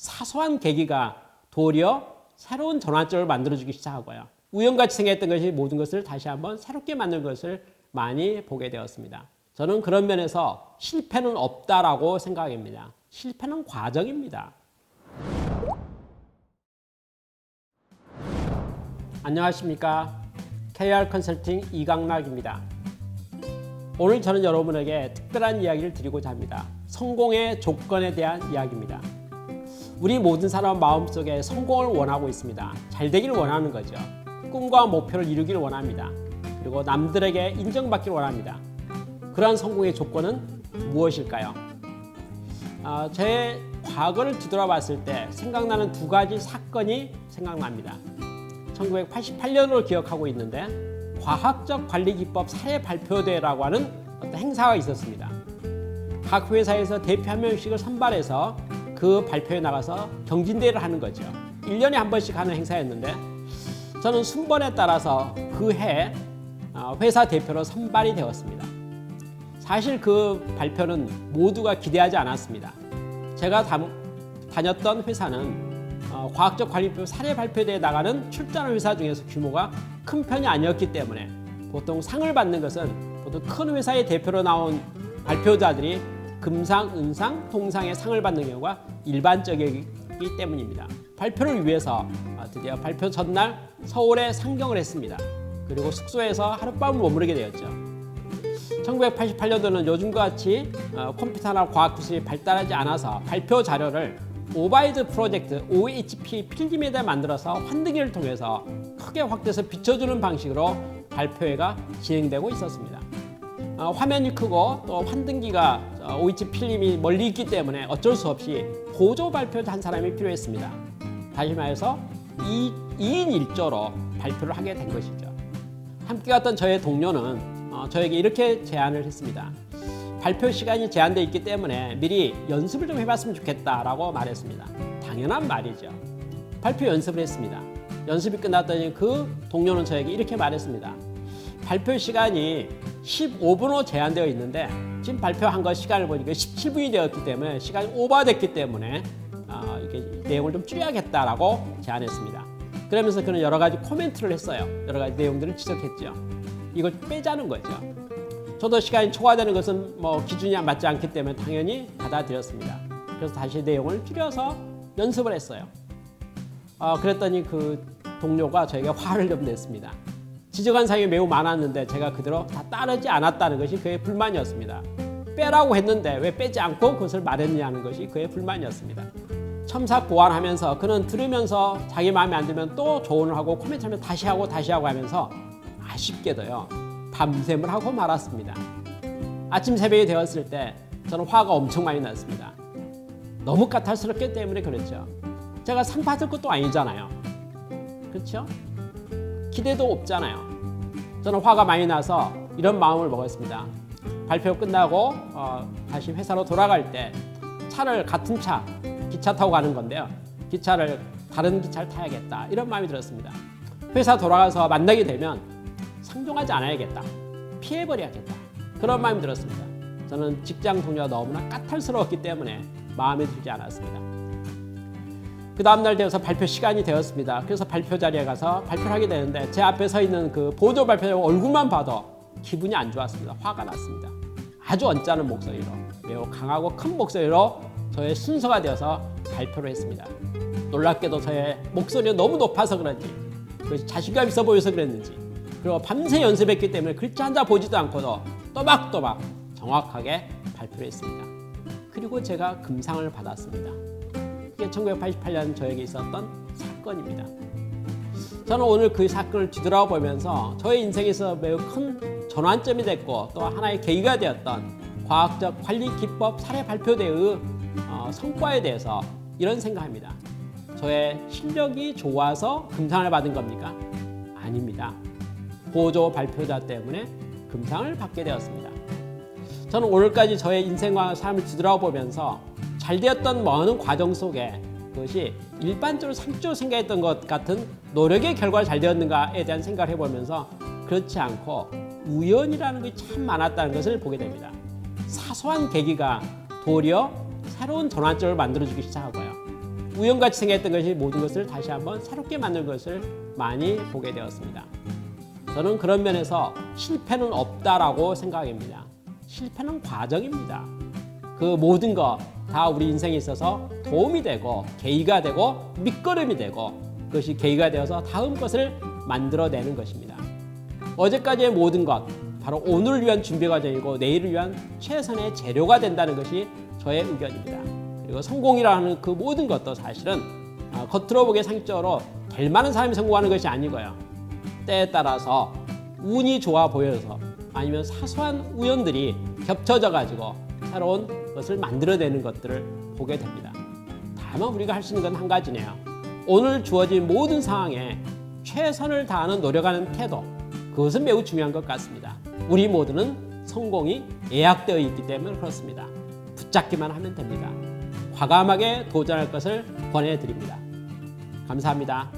사소한 계기가 도리어 새로운 전환점을 만들어주기 시작하고요. 우연같이 생겼던 것이 모든 것을 다시 한번 새롭게 만든 것을 많이 보게 되었습니다. 저는 그런 면에서 실패는 없다라고 생각합니다. 실패는 과정입니다. 안녕하십니까. KR 컨설팅 이강락입니다. 오늘 저는 여러분에게 특별한 이야기를 드리고자 합니다. 성공의 조건에 대한 이야기입니다. 우리 모든 사람 마음속에 성공을 원하고 있습니다. 잘 되기를 원하는 거죠. 꿈과 목표를 이루기를 원합니다. 그리고 남들에게 인정받기를 원합니다. 그러한 성공의 조건은 무엇일까요? 제 과거를 뒤돌아봤을 때 생각나는 두 가지 사건이 생각납니다. 1988년으로 기억하고 있는데 과학적 관리 기법 사례 발표대회라고 하는 어떤 행사가 있었습니다. 각 회사에서 대표 한 명씩을 선발해서 그 발표에 나가서 경진대회를 하는 거죠. 1년에 한 번씩 하는 행사였는데 저는 순번에 따라서 그 해 회사 대표로 선발이 되었습니다. 사실 그 발표는 모두가 기대하지 않았습니다. 제가 다녔던 회사는 과학적 관리법 사례 발표대회에 나가는 출전하는 회사 중에서 규모가 큰 편이 아니었기 때문에 보통 상을 받는 것은 보통 큰 회사의 대표로 나온 발표자들이 금상, 은상, 동상의 상을 받는 경우가 일반적이기 때문입니다. 발표를 위해서 드디어 발표 전날 서울에 상경을 했습니다. 그리고 숙소에서 하룻밤을 머무르게 되었죠. 1988년도는 요즘과 같이 컴퓨터나 과학기술이 발달하지 않아서 발표 자료를 오바이드 프로젝트 OHP 필름에다 만들어서 환등기를 통해서 크게 확대해서 비춰주는 방식으로 발표회가 진행되고 있었습니다. 화면이 크고 또 환등기가 OHP 필름이 멀리 있기 때문에 어쩔 수 없이 보조 발표자 한 사람이 필요했습니다. 다시 말해서 2인 1조로 발표를 하게 된 것이죠. 함께 갔던 저의 동료는 저에게 이렇게 제안을 했습니다. 발표 시간이 제한되어 있기 때문에 미리 연습을 좀 해봤으면 좋겠다라고 말했습니다. 당연한 말이죠. 발표 연습을 했습니다. 연습이 끝났더니 그 동료는 저에게 이렇게 말했습니다. 발표 시간이 15분으로 제한되어 있는데 지금 발표한 거 시간을 보니까 17분이 되었기 때문에 시간이 오버됐기 때문에 이렇게 내용을 좀 줄여야겠다라고 제안했습니다. 그러면서 그는 여러 가지 코멘트를 했어요. 여러 가지 내용들을 지적했죠. 이걸 빼자는 거죠. 저도 시간이 초과되는 것은 기준이 맞지 않기 때문에 당연히 받아들였습니다. 그래서 다시 내용을 줄여서 연습을 했어요. 그랬더니 그 동료가 저에게 화를 좀 냈습니다. 지적한 사항이 매우 많았는데 제가 그대로 다 따르지 않았다는 것이 그의 불만이었습니다. 빼라고 했는데 왜 빼지 않고 그것을 말했느냐는 것이 그의 불만이었습니다. 첨삭 보완하면서 그는 들으면서 자기 마음에 안 들면 또 조언을 하고 코멘트하면 다시 하고 하면서 아쉽게도요. 밤샘을 하고 말았습니다. 아침 새벽이 되었을 때 저는 화가 엄청 많이 났습니다. 너무 까탈스럽기 때문에 그랬죠. 제가 상 받을 것도 아니잖아요. 그렇죠? 기대도 없잖아요. 저는 화가 많이 나서 이런 마음을 먹었습니다. 발표 끝나고 다시 회사로 돌아갈 때 차를 같은 차, 기차 타고 가는 건데요. 다른 기차를 타야겠다. 이런 마음이 들었습니다. 회사 돌아가서 만나게 되면 상종하지 않아야겠다. 피해버려야겠다. 그런 마음이 들었습니다. 저는 직장 동료가 너무나 까탈스러웠기 때문에 마음에 들지 않았습니다. 그 다음날 되어서 발표 시간이 되었습니다. 그래서 발표 자리에 가서 발표를 하게 되는데 제 앞에 서 있는 그 보조 발표자 얼굴만 봐도 기분이 안 좋았습니다. 화가 났습니다. 아주 언짢은 목소리로 매우 강하고 큰 목소리로 저의 순서가 되어서 발표를 했습니다. 놀랍게도 저의 목소리가 너무 높아서 그런지 자신감 있어 보여서 그랬는지 그리고 밤새 연습했기 때문에 글자 한 자 보지도 않고도 또박또박 정확하게 발표를 했습니다. 그리고 제가 금상을 받았습니다. 그게 1988년 저에게 있었던 사건입니다. 저는 오늘 그 사건을 뒤돌아보면서 저의 인생에서 매우 큰 전환점이 됐고 또 하나의 계기가 되었던 과학적 관리 기법 사례 발표대의 성과에 대해서 이런 생각합니다. 저의 실력이 좋아서 금상을 받은 겁니까? 아닙니다. 보조 발표자 때문에 금상을 받게 되었습니다. 저는 오늘까지 저의 인생과 삶을 뒤돌아보면서 잘 되었던 많은 과정 속에 그것이 일반적으로 상식적으로 생각했던 것 같은 노력의 결과가 잘 되었는가에 대한 생각을 해보면서 그렇지 않고 우연이라는 것이 참 많았다는 것을 보게 됩니다. 사소한 계기가 도리어 새로운 전환점을 만들어주기 시작하고요. 우연같이 생겼던 것이 모든 것을 다시 한번 새롭게 만든 것을 많이 보게 되었습니다. 저는 그런 면에서 실패는 없다라고 생각합니다. 실패는 과정입니다. 그 모든 것 다 우리 인생에 있어서 도움이 되고 계기가 되고 밑거름이 되고 그것이 계기가 되어서 다음 것을 만들어내는 것입니다. 어제까지의 모든 것 바로 오늘을 위한 준비 과정이고 내일을 위한 최선의 재료가 된다는 것이 저의 의견입니다. 그리고 성공이라는 그 모든 것도 사실은 겉으로 보기에 상식적으로 될 만한 사람이 성공하는 것이 아니고요. 때에 따라서 운이 좋아 보여서 아니면 사소한 우연들이 겹쳐져 가지고 새로운 것을 만들어내는 것들을 보게 됩니다. 다만 우리가 할 수 있는 건 한 가지네요. 오늘 주어진 모든 상황에 최선을 다하는 노력하는 태도, 그것은 매우 중요한 것 같습니다. 우리 모두는 성공이 예약되어 있기 때문에 그렇습니다. 붙잡기만 하면 됩니다. 과감하게 도전할 것을 권해드립니다. 감사합니다.